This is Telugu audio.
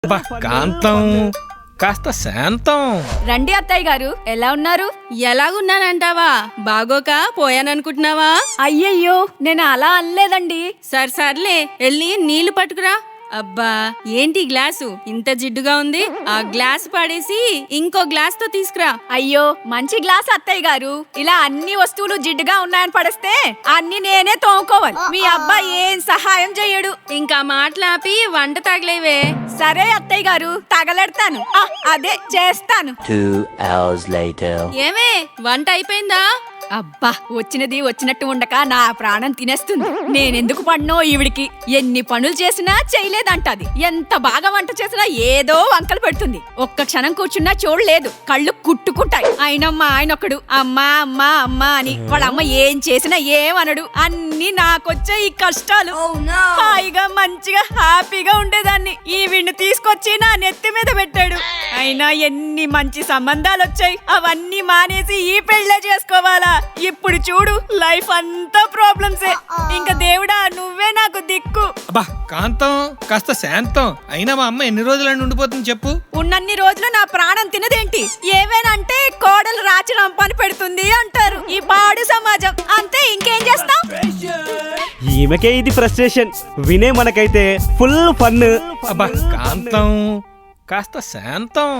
కాంతం కాస్త శాంతం. రండి అత్తయ్య గారు, ఎలా ఉన్నారు? ఎలాగున్నానంటావా? బాగోక పోయాననుకుంటున్నావా? అయ్యయ్యో, నేను అలా అనలేదండి. సర్లే వెళ్ళి నీళ్లు పట్టుకురా. అబ్బా, ఏంటి గ్లాసు ఇంత జిడ్డుగా ఉంది? ఆ గ్లాస్ పడేసి ఇంకో గ్లాస్ తో తీసుకురా. అయ్యో, మంచి గ్లాస్ అత్తయ్య గారు. ఇలా అన్ని వస్తువులు జిడ్డుగా ఉన్నాయని పడేస్తే అన్ని నేనే తోముకోవాలి. మీ అబ్బాయి ఏం సహాయం చెయ్యడు. ఇంకా మాట్లాపి వంట తగలేవే. సరే అత్తయ్య గారు, తగలెడతాను. అదే చేస్తాను. 2 hours later. ఏమే, వంట అయిపోయిందా? అబ్బా, వచ్చినది వచ్చినట్టు ఉండక నా ప్రాణం తినేస్తుంది. నేనెందుకు పడినో ఈవిడికి. ఎన్ని పనులు చేసినా చేయలేదంటది. ఎంత బాగా వంట చేసినా ఏదో వంకలు పెడుతుంది. ఒక్క క్షణం కూర్చున్నా చూడలేదు, కళ్ళు కుట్టుకుంటాయి. అయినమ్మా ఆయనొక్కడు అమ్మా అమ్మా అమ్మా అని. వాళ్ళ అమ్మ ఏం చేసినా ఏమనడు. అన్ని నాకొచ్చే ఈ కష్టాలు. హాయిగా మంచిగా హ్యాపీగా ఉండేదాన్ని. ఈవిడ్ని తీసుకొచ్చి నా నెత్తి మీద పెట్టాడు. అయినా ఎన్ని మంచి సంబంధాలు వచ్చాయి. అవన్నీ మానేసి ఈ పెళ్ళే చేసుకోవాలా? ఇప్పుడు చూడు, లైఫ్ అంతా ప్రాబ్లమ్సే. ఇంకా దేవుడా, నువ్వే నాకు దిక్కు. అబ్బా కాంతం కాస్త శాంతం. అయినా మా అమ్మ ఎన్ని రోజులని ఉండిపోతుంది చెప్పు? ఉన్నన్ని రోజులు నా ప్రాణం తినదేంటి? ఏవేనంటే కోడలు రాచి రంపాని పెడుతుంది అంటారు. ఈ పాడు సమాజం అంతే, ఇంకేం చేస్తాం? ఈమెకే ఇది ఫ్రస్ట్రేషన్. వినే మనకైతే ఫుల్ ఫన్. అబ్బా కాంతం కాస్త శాంతం.